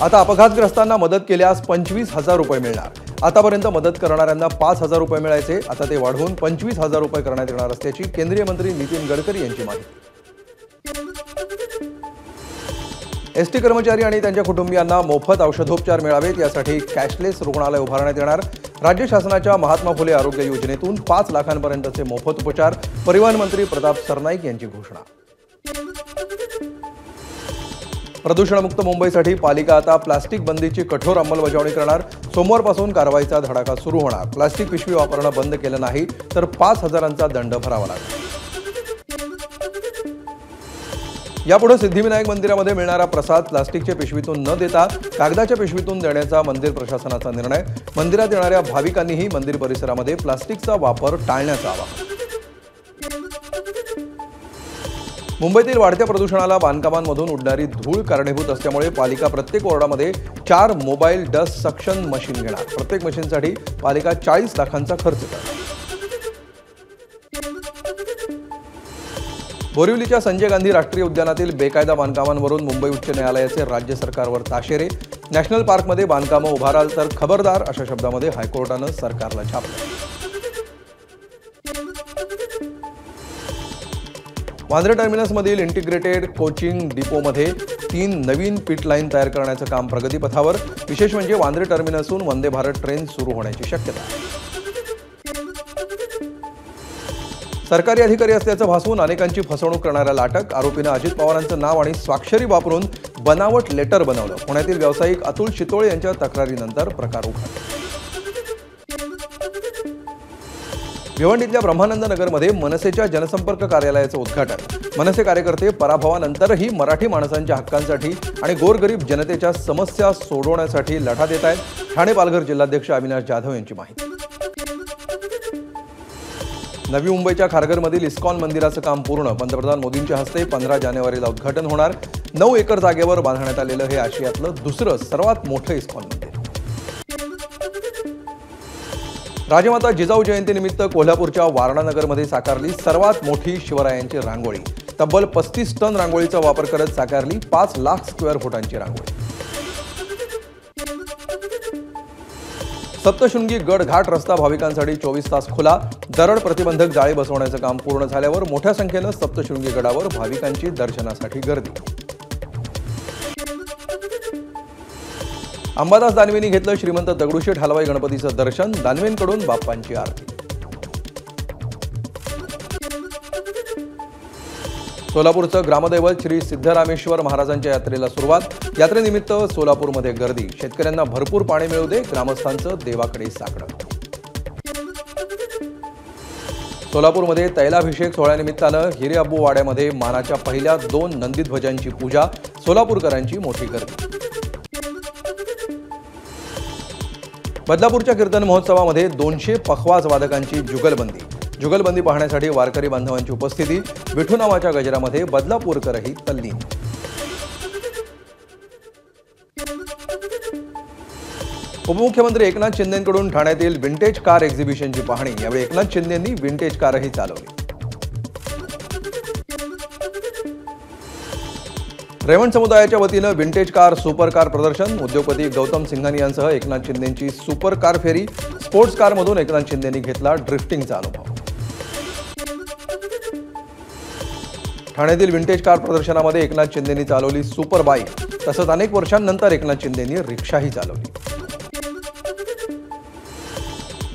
आता अपघातग्रस्तांना मदत केल्यास 25,000 रुपये मिळणार। आतापर्यंत मदत करणाऱ्यांना 5,000 रुपये मिळायचे, आता ते वाढवून 25,000 रुपये करण्यात येणार असल्याची केंद्रीय मंत्री नितीन गडकरी यांची माहिती। एसटी कर्मचारी आणि त्यांच्या कुटुंबियांना मोफत औषधोपचार मिळावेत यासाठी कॅशलेस रुग्णालय उभारण्यात येणार। राज्य शासनाच्या महात्मा फुले आरोग्य योजनेतून 5 लाखांपर्यंतचे मोफत उपचार। परिवहन मंत्री प्रताप सरनाईक यांची घोषणा। प्रदूषणमुक्त मुंबईसाठी पालिका आता प्लास्टिक बंदीची कठोर अंमलबजावणी करणार। सोमवारपासून कारवाईचा धडाका सुरू होणार। प्लास्टिक पिशवी वापरणं बंद केलं नाही तर 5,000चा दंड भरावा लागेल। यापुढे सिद्धिविनायक मंदिरामध्ये मिळणारा प्रसाद प्लास्टिकच्या पिशवीतून न देता कागदाच्या पिशवीतून देण्याचा मंदिर प्रशासनाचा निर्णय। मंदिरात येणाऱ्या भाविकांनीही मंदिर परिसरामध्ये प्लास्टिकचा वापर टाळण्याचं आवाहन। मुंबईतील वाढत्या प्रदूषणाला बांधकामांमधून उडणारी धूळ कारणीभूत असल्यामुळे पालिका प्रत्येक वॉर्डामध्ये 4 मोबाईल डस्ट सक्शन मशीन घेणार। प्रत्येक मशीनसाठी पालिका 40 लाखांचा खर्च करणार। बोरिवलीच्या संजय गांधी राष्ट्रीय उद्यानातील बेकायदा बांधकामांवरून मुंबई उच्च न्यायालयाचे राज्य सरकारवर ताशेरे। नॅशनल पार्कमध्ये बांधकामं उभाराल तर खबरदार अशा शब्दामध्ये हायकोर्टानं सरकारला छापलं। वांद्रे टर्मिनसमधील इंटिग्रेटेड कोचिंग डिपोमध्ये 3 नवीन पिट लाईन तयार करण्याचं काम प्रगतीपथावर। विशेष म्हणजे वांद्रे टर्मिनसहून वंदे भारत ट्रेन सुरू होण्याची शक्यता आहे। सरकारी अधिकारी असल्याचं भासवून अनेकांची फसवणूक करणाऱ्याला अटक। आरोपीनं अजित पवारांचं नाव आणि स्वाक्षरी वापरून बनावट लेटर बनवलं। पुण्यातील व्यावसायिक अतुल शितोळे यांच्या तक्रारीनंतर प्रकार उघडला। भिवंडीतल्या ब्रह्मानंद नगरमध्ये मनसेच्या जनसंपर्क कार्यालयाचं उद्घाटन। मनसे कार्यकर्ते पराभवानंतरही मराठी माणसांच्या हक्कांसाठी आणि गोरगरीब जनतेच्या समस्या सोडवण्यासाठी लढा देत आहेत। ठाणे पालघर जिल्हाध्यक्ष अविनाश जाधव यांची माहिती। नवी मुंबईच्या खारघरमधील इस्कॉन मंदिराचं काम पूर्ण। पंतप्रधान मोदींच्या हस्ते 15 जानेवारीला उद्घाटन होणार। 9 एकर जागेवर बांधण्यात आलेलं हे आशियातलं दुसरं सर्वात मोठं इस्कॉन मंदिर। राजमाता जिजाऊ जयंतीनिमित्त कोल्हापूरच्या वारणानगरमध्ये साकारली सर्वात मोठी शिवरायांची रांगोळी। तब्बल 35 टन रांगोळीचा वापर करत साकारली 5 लाख स्क्वेअर फुटांची रांगोळी। सप्तशृंगी गड घाट रस्ता भाविकांसाठी 24 तास खुला। दरड प्रतिबंधक जाळी बसवण्याचं काम पूर्ण झाल्यावर मोठ्या संख्येनं सप्तशृंगी गडावर भाविकांची दर्शनासाठी गर्दी। अंबादास दानवेंनी घेतलं श्रीमंत दगडूशेठ हलवाई गणपतीचं दर्शन। दानवेंकडून बाप्पांची आरती। सोलापूरचं ग्रामदैवत श्री सिद्धरामेश्वर महाराजांच्या यात्रेला सुरुवात। यात्रेनिमित्त सोलापूरमध्ये गर्दी। शेतकऱ्यांना भरपूर पाणी मिळू दे, ग्रामस्थांचं देवाकडे साकडं। सोलापूरमध्ये तैलाभिषेक सोहळ्यानिमित्तानं हिरेअब्बू वाड्यामध्ये मानाच्या पहिल्या 2 नंदीध्वजांची पूजा। सोलापूरकरांची मोठी गर्दी। बदलापूरच्या कीर्तन महोत्सवामध्ये 200 पखवाज वादकांची जुगलबंदी। जुगलबंदी पाहण्यासाठी वारकरी बांधवांची उपस्थिती। विठू नावाच्या गजरामध्ये बदलापूरकरही तल्लीन। उपमुख्यमंत्री एकनाथ शिंदेंकडून ठाण्यातील विंटेज कार एक्झिबिशनची पाहणी। यावेळी एकनाथ शिंदेंनी विंटेज कारही चालवली। रेवण समुदायाच्या वतीनं विंटेज कार सुपर कार प्रदर्शन। उद्योगपती गौतम सिंघानी यांसह एकनाथ शिंदेंची सुपर कार फेरी। स्पोर्ट्स कारमधून एकनाथ शिंदेंनी घेतला ड्रिफ्टिंगचा अनुभव। ठाण्यातील विंटेज कार प्रदर्शनामध्ये एकनाथ शिंदेंनी चालवली सुपर बाईक। तसंच अनेक वर्षांनंतर एकनाथ शिंदेंनी रिक्षाही चालवली।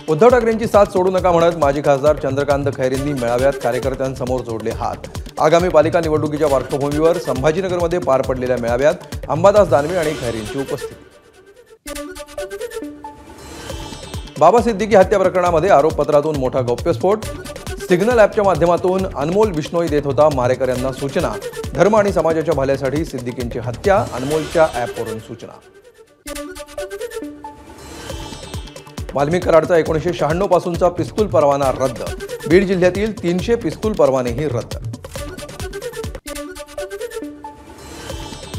उद्धव ठाकरेंची साथ सोडू नका म्हणत माजी खासदार चंद्रकांत खैरेंनी मेळाव्यात कार्यकर्त्यांसमोर जोडले हात। आगामी पालिका निवडणुकीच्या पार्श्वभूमीवर संभाजीनगरमध्ये पार पडलेल्या मेळाव्यात अंबादास दानवे आणि खैरेंची उपस्थिती। बाबा सिद्दीकी हत्या प्रकरणामध्ये आरोपपत्रातून मोठा गौप्यस्फोट। सिग्नल ॲपच्या माध्यमातून अनमोल बिश्नोई देत होता मारेकऱ्यांना सूचना। धर्म आणि समाजाच्या भल्यासाठी सिद्दीकींची हत्या, अनमोलच्या ॲपवरून सूचना। वाल्मिक कराडचा 1996 पासूनचा पिस्तूल परवाना रद्द। बीड जिल्ह्यातील 300 पिस्तूल परवानेही रद्द।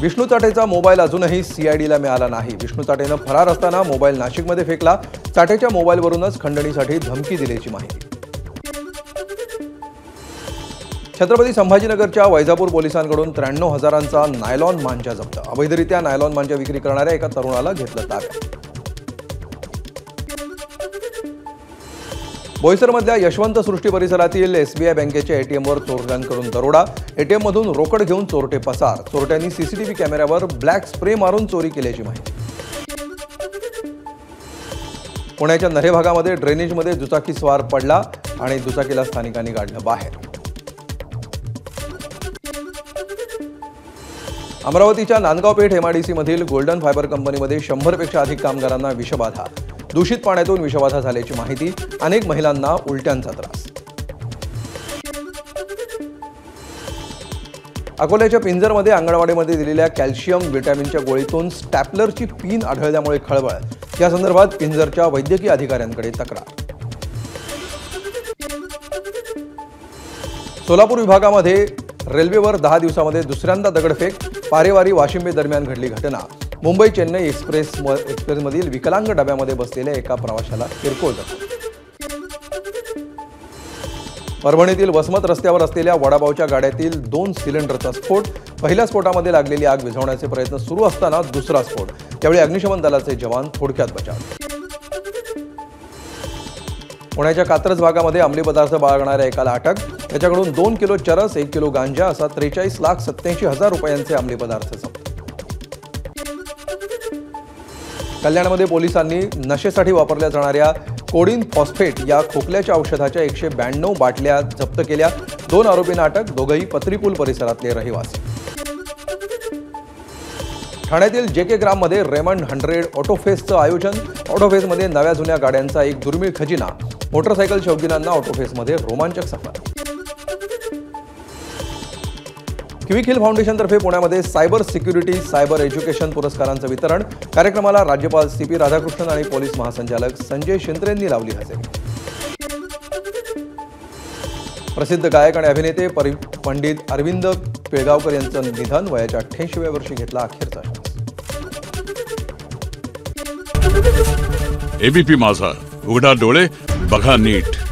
विष्णू चाटेचा मोबाईल अजूनही सीआयडीला मिळाला नाही। विष्णू चाटेनं फरार असताना मोबाईल नाशिकमध्ये फेकला। चाटेच्या मोबाईलवरूनच खंडणीसाठी धमकी दिल्याची माहिती। छत्रपती संभाजीनगरच्या वैजापूर पोलिसांकडून 93,000चा नायलॉन मांजा जप्त. अवैधरित्या नायलॉन मांजा विक्री करणाऱ्या एका तरुणाला घेतलं ताब्यात. बोईसरमधल्या यशवंत सृष्टी परिसरातील एसबीआय बँकेच्या एटीएमवर चोरट्यांकडून दरोडा. एटीएममधून रोकड घेऊन चोरटे पसार. चोरट्यांनी सीसीटीव्ही कॅमेऱ्यावर ब्लॅक स्प्रे मारून चोरी केल्याची माहिती. पुण्याच्या नरे भागामध्ये ड्रेनेजमध्ये दुचाकी स्वार पडला आणि दुचाकीला स्थानिकांनी काढलं बाहेर. अमरावतीच्या नांदगाव पेठ एमआयडीसी मधील गोल्डन फायबर कंपनीमध्ये 100 पेक्षा अधिक कामगारांना विषबाधा. दूषित पाण्यातून विषबाधा झाल्याची माहिती. अनेक महिलांना उलट्यांचा त्रास. अकोल्याच्या पिंजरमध्ये अंगणवाडीमध्ये दिलेल्या कॅल्शियम विटॅमिनच्या गोळीतून स्टॅपलरची पिन आढळल्यामुळे खळबळ. या संदर्भात पिंजरच्या वैद्यकीय अधिकाऱ्यांकडे तक्रार. सोलापूर विभागामध्ये रेल्वेवर 10 दिवसामध्ये दुसऱ्यांदा दगडफेक. पारेवारी वाशिंबे दरम्यान घडली घटना. मुंबई चेन्नई एक्सप्रेसमधील विकलांग डब्यामध्ये बसलेल्या एका प्रवाशाला किरकोळ जखम. परभणीतील वसमत रस्त्यावर असलेल्या वडापावच्या गाड्यातील 2 सिलेंडरचा स्फोट. पहिल्या स्फोटामध्ये लागलेली आग विझवण्याचे प्रयत्न सुरू असताना दुसरा स्फोट. त्यावेळी अग्निशमन दलाचे जवान थोडक्यात बचावले. पुण्याच्या कात्रज भागामध्ये अंमली पदार्थ बाळगणाऱ्या एकाला अटक. त्याच्याकडून 2 किलो चरस, 1 किलो गांजा असा 43,87,000 रुपयांचे अंमली पदार्थ जप्त. कल्याणमध्ये पोलिसांनी नशेसाठी वापरल्या जाणाऱ्या कोडीन फॉस्फेट या खोकल्याच्या औषधाच्या 192 बाटल्या जप्त केल्या. 2 आरोपींना अटक. दोघंही पत्रीपूल परिसरातले रहिवासी. ठाण्यातील जेके ग्राममध्ये रेमंड 100 ऑटोफेसचं आयोजन. ऑटोफेसमध्ये नव्या जुन्या गाड्यांचा एक दुर्मिळ खजिना. मोटरसायकल शौकीनांना ऑटोफेसमध्ये रोमांचक सफर. क्विक हिल फाउंडेशनतर्फे पुण्यामध्ये सायबर सिक्युरिटी सायबर एज्युकेशन पुरस्कारांचं वितरण. कार्यक्रमाला राज्यपाल CP राधाकृष्णन आणि पोलीस महासंचालक संजय शिंत्रेंनी लावली हजेरी. प्रसिद्ध गायक आणि अभिनेते पंडित अरविंद पिळगावकर यांचं निधन. वयाच्या 88व्या वर्षी घेतला अखेरचा श्वास. ABP माझा, उघडा डोळे बघा नीट.